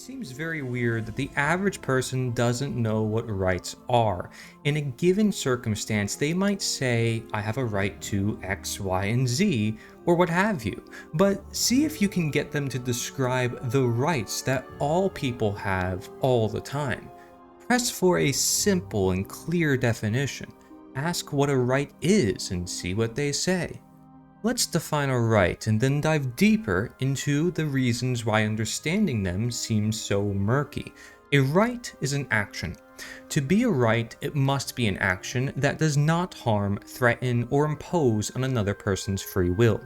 Seems very weird that the average person doesn't know what rights are. In a given circumstance, they might say, I have a right to X, Y, and Z, or what have you. But see if you can get them to describe the rights that all people have all the time. Press for a simple and clear definition. Ask what a right is and see what they say. Let's define a right and then dive deeper into the reasons why understanding them seems so murky. A right is an action. To be a right, it must be an action that does not harm, threaten, or impose on another person's free will.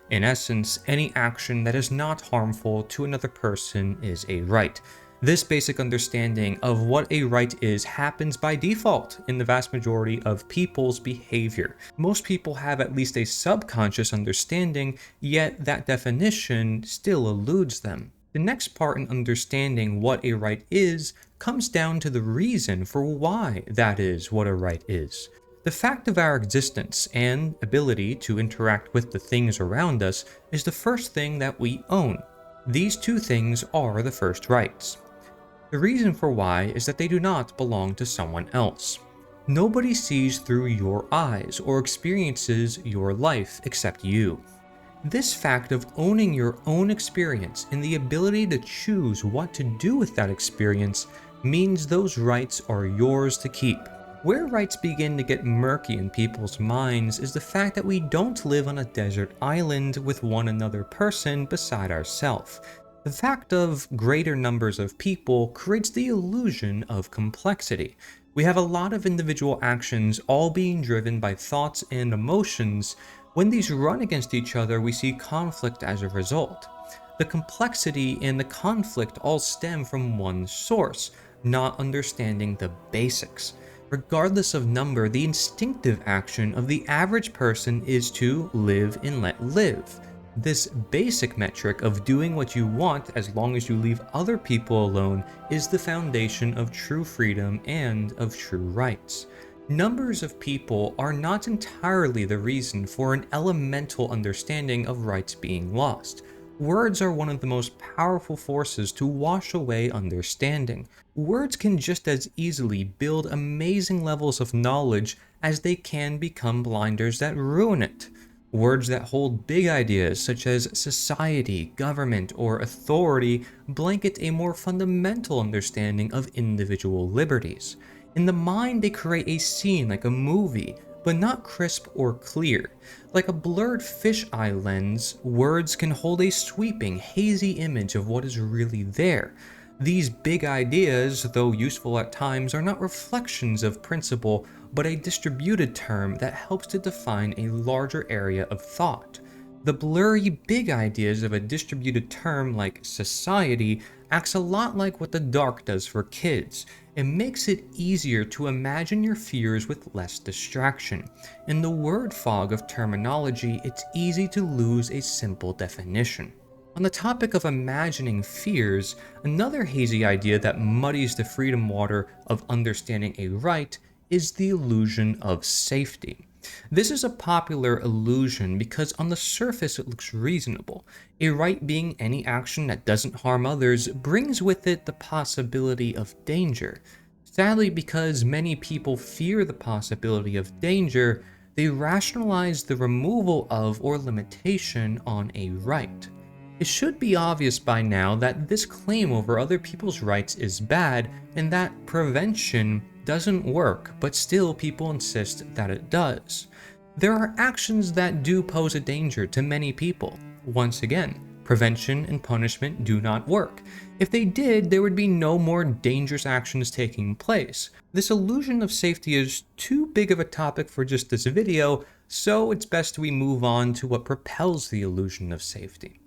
In essence, any action that is not harmful to another person is a right. This basic understanding of what a right is happens by default in the vast majority of people's behavior. Most people have at least a subconscious understanding, yet that definition still eludes them. The next part in understanding what a right is comes down to the reason for why that is what a right is. The fact of our existence and ability to interact with the things around us is the first thing that we own. These two things are the first rights. The reason for why is that they do not belong to someone else. Nobody sees through your eyes or experiences your life except you. This fact of owning your own experience and the ability to choose what to do with that experience means those rights are yours to keep. Where rights begin to get murky in people's minds is the fact that we don't live on a desert island with one another person beside ourselves. The fact of greater numbers of people creates the illusion of complexity. We have a lot of individual actions all being driven by thoughts and emotions. When these run against each other, we see conflict as a result. The complexity and the conflict all stem from one source, not understanding the basics. Regardless of number, the instinctive action of the average person is to live and let live. This basic metric of doing what you want as long as you leave other people alone is the foundation of true freedom and of true rights. Numbers of people are not entirely the reason for an elemental understanding of rights being lost. Words are one of the most powerful forces to wash away understanding. Words can just as easily build amazing levels of knowledge as they can become blinders that ruin it. Words that hold big ideas such as society, government, or authority blanket a more fundamental understanding of individual liberties. In the mind, they create a scene like a movie, but not crisp or clear. Like a blurred fisheye lens, words can hold a sweeping, hazy image of what is really there. These big ideas, though useful at times, are not reflections of principle, but a distributed term that helps to define a larger area of thought. The blurry big ideas of a distributed term like society acts a lot like what the dark does for kids. It makes it easier to imagine your fears with less distraction. In the word fog of terminology, it's easy to lose a simple definition. On the topic of imagining fears, another hazy idea that muddies the freedom water of understanding a right is the illusion of safety. This is a popular illusion because on the surface it looks reasonable. A right being any action that doesn't harm others brings with it the possibility of danger. Sadly, because many people fear the possibility of danger, they rationalize the removal of or limitation on a right. It should be obvious by now that this claim over other people's rights is bad and that prevention doesn't work, but still people insist that it does. There are actions that do pose a danger to many people. Once again, prevention and punishment do not work. If they did, there would be no more dangerous actions taking place. This illusion of safety is too big of a topic for just this video, so it's best we move on to what propels the illusion of safety.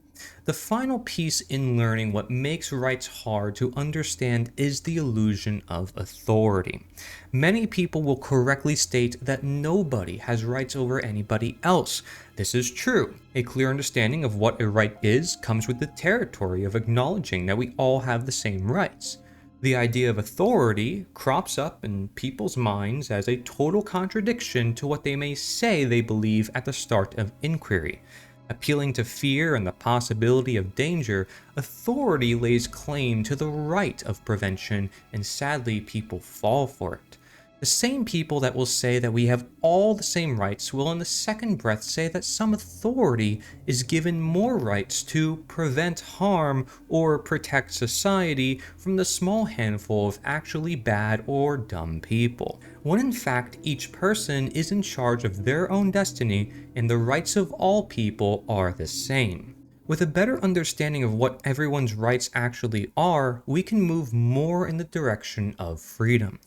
The final piece in learning what makes rights hard to understand is the illusion of authority. Many people will correctly state that nobody has rights over anybody else. This is true. A clear understanding of what a right is comes with the territory of acknowledging that we all have the same rights. The idea of authority crops up in people's minds as a total contradiction to what they may say they believe at the start of inquiry. Appealing to fear and the possibility of danger, authority lays claim to the right of prevention, and sadly, people fall for it. The same people that will say that we have all the same rights will in the second breath say that some authority is given more rights to prevent harm or protect society from the small handful of actually bad or dumb people, when in fact each person is in charge of their own destiny and the rights of all people are the same. With a better understanding of what everyone's rights actually are, we can move more in the direction of freedom.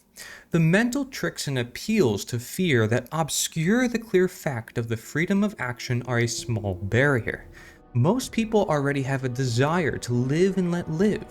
The mental tricks and appeals to fear that obscure the clear fact of the freedom of action are a small barrier. Most people already have a desire to live and let live.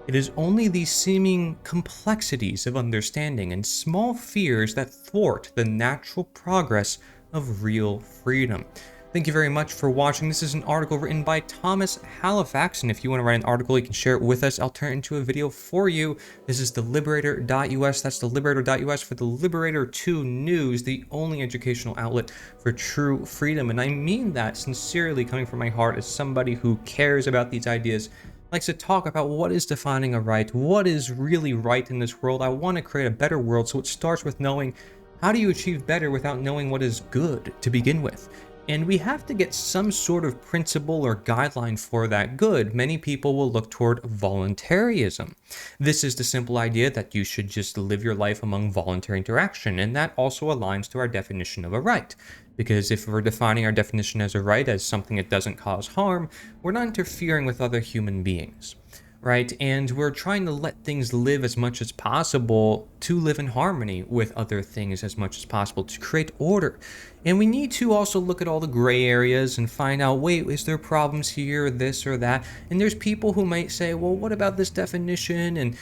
It is only these seeming complexities of understanding and small fears that thwart the natural progress of real freedom. Thank you very much for watching. This is an article written by Thomas Halifax, and if you want to write an article, you can share it with us. I'll turn it into a video for you. This is theliberator.us. That's theliberator.us for the Liberator 2 News, the only educational outlet for true freedom. And I mean that sincerely, coming from my heart as somebody who cares about these ideas, likes to talk about what is defining a right, what is really right in this world. I want to create a better world, so it starts with knowing how do you achieve better without knowing what is good to begin with. And we have to get some sort of principle or guideline for that good. Many people will look toward voluntarism. This is the simple idea that you should just live your life among voluntary interaction, and that also aligns to our definition of a right. Because if we're defining our definition as a right as something that doesn't cause harm, we're not interfering with other human beings. Right? And we're trying to let things live as much as possible to live in harmony with other things as much as possible to create order. And we need to also look at all the gray areas and find out, wait, is there problems here, this or that? And there's people who might say, well, what about this definition? And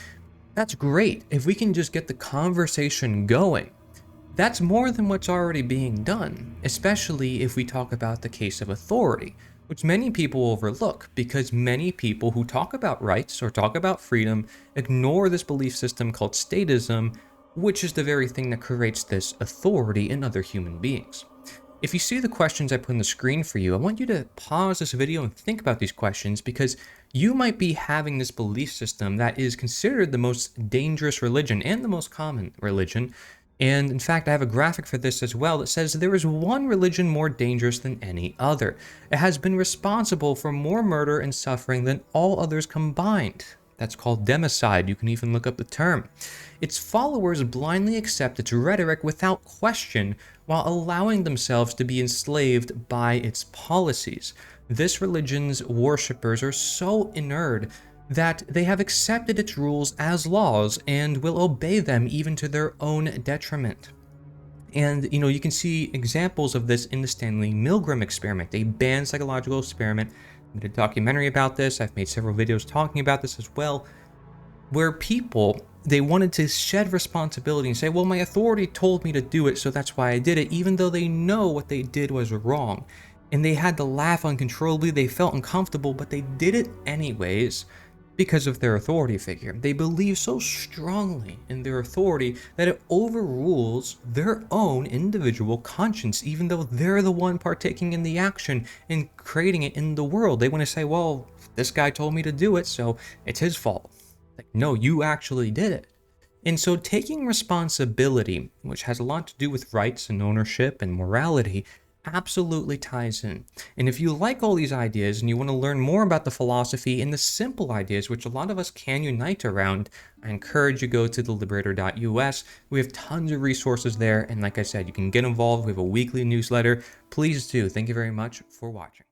that's great. If we can just get the conversation going, that's more than what's already being done, especially if we talk about the case of authority, which many people overlook because many people who talk about rights or talk about freedom ignore this belief system called statism, which is the very thing that creates this authority in other human beings. If you see the questions I put on the screen for you, I want you to pause this video and think about these questions, because you might be having this belief system that is considered the most dangerous religion and the most common religion. And in fact, I have a graphic for this as well that says there is one religion more dangerous than any other. It has been responsible for more murder and suffering than all others combined. That's called democide. You can even look up the term. Its followers blindly accept its rhetoric without question while allowing themselves to be enslaved by its policies. This religion's worshippers are so inured that they have accepted its rules as laws and will obey them even to their own detriment. And, you can see examples of this in the Stanley Milgram experiment, a banned psychological experiment. I made a documentary about this. I've made several videos talking about this as well, where people, they wanted to shed responsibility and say, well, my authority told me to do it, so that's why I did it, even though they know what they did was wrong. And they had to laugh uncontrollably. They felt uncomfortable, but they did it anyways, because of their authority figure. They believe so strongly in their authority that it overrules their own individual conscience, even though they're the one partaking in the action and creating it in the world. They want to say, well, this guy told me to do it, so it's his fault. Like, no, you actually did it. And so taking responsibility, which has a lot to do with rights and ownership and morality, absolutely ties in. And if you like all these ideas and you want to learn more about the philosophy and the simple ideas which a lot of us can unite around, I encourage you to go to theliberator.us. We have tons of resources there, and like I said, you can get involved. We have a weekly newsletter. Please do. Thank you very much for watching.